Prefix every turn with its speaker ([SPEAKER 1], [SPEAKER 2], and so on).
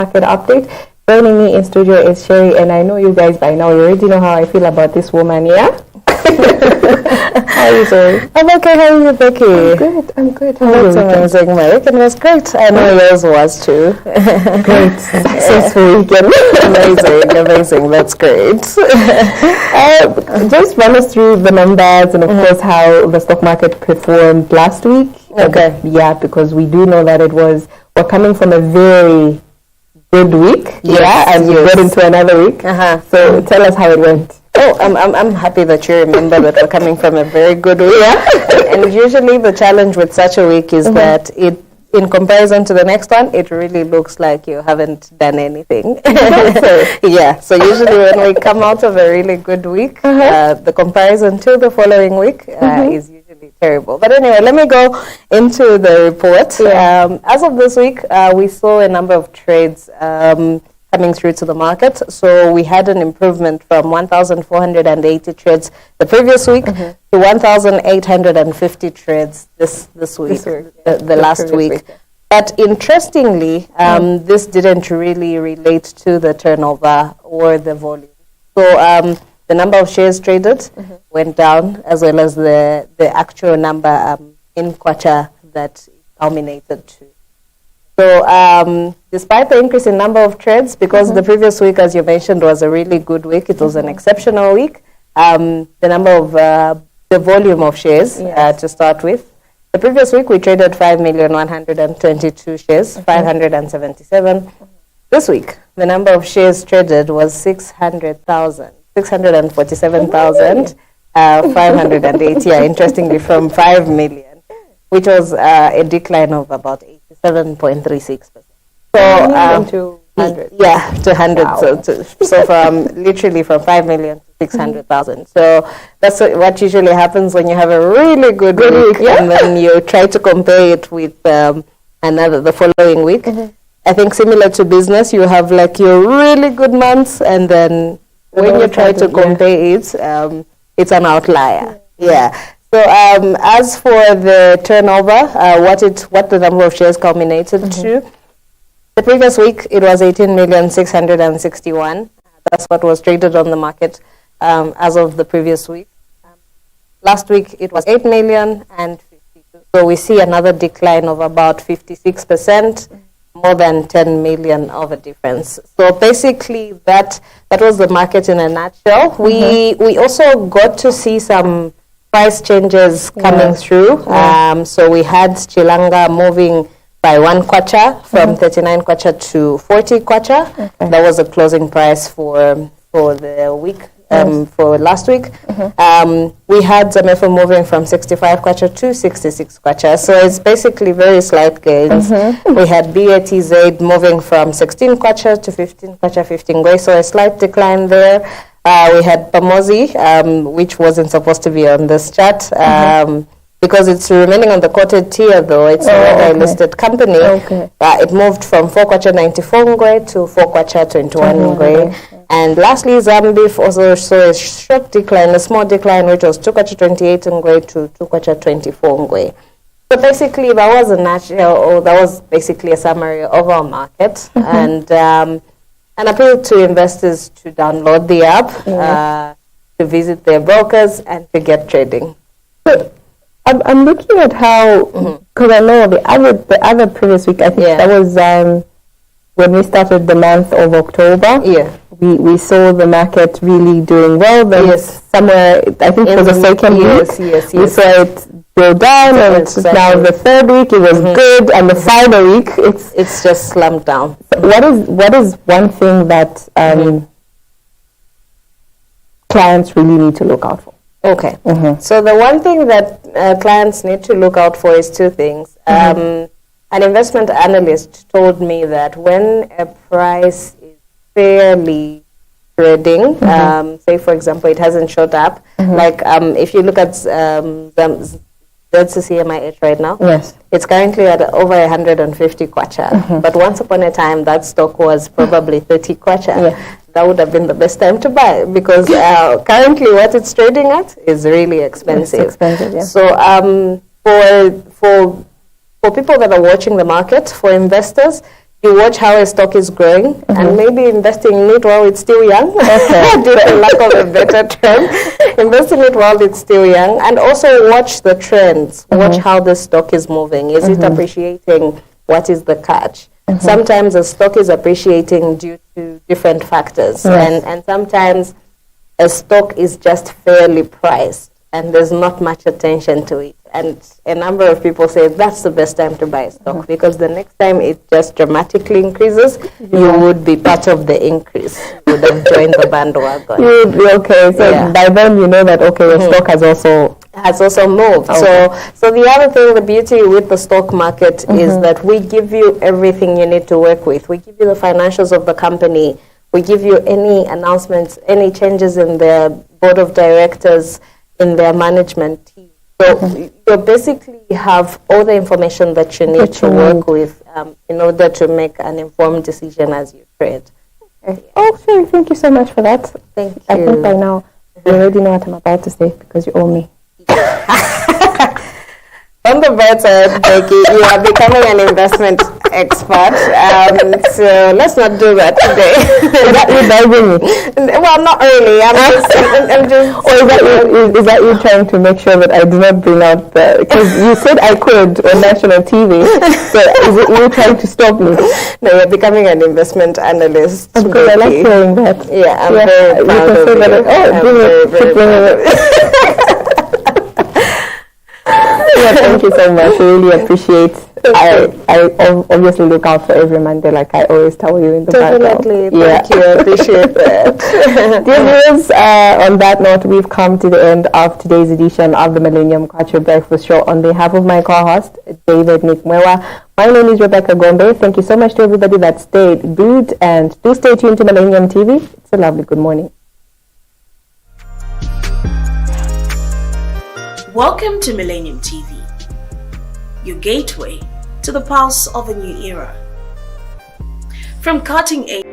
[SPEAKER 1] market update. Joining me in studio is Sherry, and I know you guys by now, you already know how I feel about this woman, yeah? How are you doing?
[SPEAKER 2] I'm okay, how are you, Becky?
[SPEAKER 1] I'm good.
[SPEAKER 2] That's amazing. My weekend was great. I know yours was too.
[SPEAKER 1] Great. Successful weekend.
[SPEAKER 2] Amazing. That's great.
[SPEAKER 1] Just run us through the numbers and, of course, how the stock market performed last week.
[SPEAKER 2] Okay.
[SPEAKER 1] Yeah, because we do know that we're coming from a very good week. And we got into another week. So tell us how it went.
[SPEAKER 2] Oh, I'm happy that you remember that we're coming from a very good week. And usually the challenge with such a week is that in comparison to the next one, it really looks like you haven't done anything. So usually when we come out of a really good week, the comparison to the following week is usually terrible. But anyway, let me go into the report. As of this week, we saw a number of trades coming through to the market. So we had an improvement from 1,480 trades the previous week to 1,850 trades this week, the last week. But interestingly, this didn't really relate to the turnover or the volume. So the number of shares traded went down, as well as the actual number in kwacha that it culminated to. So despite the increase in number of trades, because the previous week, as you mentioned, was a really good week, it was an exceptional week, the number of, the volume of shares to start with. The previous week, we traded 5,122 shares, 577. This week, the number of shares traded was 647,580, interestingly, from 5 million, which was a decline of about 87.36%. So
[SPEAKER 1] to 100.
[SPEAKER 2] To 100. Wow. So from literally from 5 million to 600,000. So that's what usually happens when you have a really good week, and then you try to compare it with the following week. I think similar to business, you have like your really good months, and then when you try to compare it, it's an outlier. So as for the turnover, what the number of shares culminated to, the previous week it was 18,661,000. That's what was traded on the market as of the previous week. Last week it was 8,052,000. So we see another decline of about 56%, more than 10 million of a difference. So basically that was the market in a nutshell. We also got to see some price changes coming through. So we had Chilanga moving by 1 kwacha from 39 kwacha to 40 kwacha. That was a closing price for the week, for last week. We had ZMFA moving from 65 kwacha to 66 kwacha. So it's basically very slight gains. We had BATZ moving from 16 kwacha to 15 kwacha, 15 ngwe. So a slight decline there. We had Pamozi, which wasn't supposed to be on this chart, because it's remaining on the quoted tier, though. It's a listed company. It moved from 4 kwacha 94 ngwe to 4 kwacha 21 ngwe. And lastly, ZMBF also saw a short decline, a small decline, which was 2 kwacha 28 ngwe to 2 kwacha 24 ngwe. So basically, that was a nutshell, or that was basically a summary of our market. And appeal to investors to download the app, to visit their brokers, and to get trading.
[SPEAKER 1] So I'm looking at how, because I know the other previous week, I think that was when we started the month of October. We saw the market really doing well. There was somewhere, I think for the second week, we saw it go down, and it's now the third week, it was good, and the final week,
[SPEAKER 2] it's just slumped down.
[SPEAKER 1] So what is one thing that clients really need to look out for?
[SPEAKER 2] So the one thing that clients need to look out for is two things. An investment analyst told me that when a price is fairly trading, say for example it hasn't shot up, like if you look at that's the CMIH right now. It's currently at over 150 kwacha. But once upon a time, that stock was probably 30 kwacha. That would have been the best time to buy, because currently what it's trading at is really expensive. So for people that are watching the market, for investors, You watch how a stock is growing, and maybe investing in it while it's still young. Due to lack of a better term, invest in it while it's still young, and also watch the trends. Watch how the stock is moving. Is it appreciating? What is the catch? Sometimes a stock is appreciating due to different factors, and sometimes a stock is just fairly priced, and there's not much attention to it. And a number of people say that's the best time to buy a stock because the next time it just dramatically increases, you would be part of the increase. You would have joined the bandwagon.
[SPEAKER 1] You would be okay. So by then you know that, okay, your stock has also moved. Okay.
[SPEAKER 2] So the other thing, the beauty with the stock market is that we give you everything you need to work with. We give you the financials of the company. We give you any announcements, any changes in their board of directors, in their management team. So you basically have all the information that you need to work with in order to make an informed decision as you trade.
[SPEAKER 1] Okay. Okay, thank you so much for that.
[SPEAKER 2] Thank you.
[SPEAKER 1] I think by now you already know what I'm about to say because you owe me.
[SPEAKER 2] On the bright side, Becky, you are becoming an investment expert. So let's not do that today.
[SPEAKER 1] Is that you diving me?
[SPEAKER 2] Well, not really. I'm just.
[SPEAKER 1] Or is that you trying to make sure that I do not bring out the? Because you said I could on national TV. So is it you trying to stop me?
[SPEAKER 2] No, you're becoming an investment analyst.
[SPEAKER 1] Because I like hearing that.
[SPEAKER 2] Yeah, I'm very proud of you.
[SPEAKER 1] Keep bringing it. Yeah, thank you so much. I really appreciate. I obviously look out for every Monday, like I always tell you in the background.
[SPEAKER 2] Definitely, thank you. I appreciate that.
[SPEAKER 1] Dear viewers, on that note, we've come to the end of today's edition of the Millennium Culture Breakfast Show. On behalf of my co-host, David Nikmwewa, my name is Rebecca Gombe. Thank you so much to everybody that stayed good, and do stay tuned to Millennium TV. It's a lovely good morning.
[SPEAKER 3] Welcome to Millennium TV, your gateway to the pulse of a new era. From cutting edge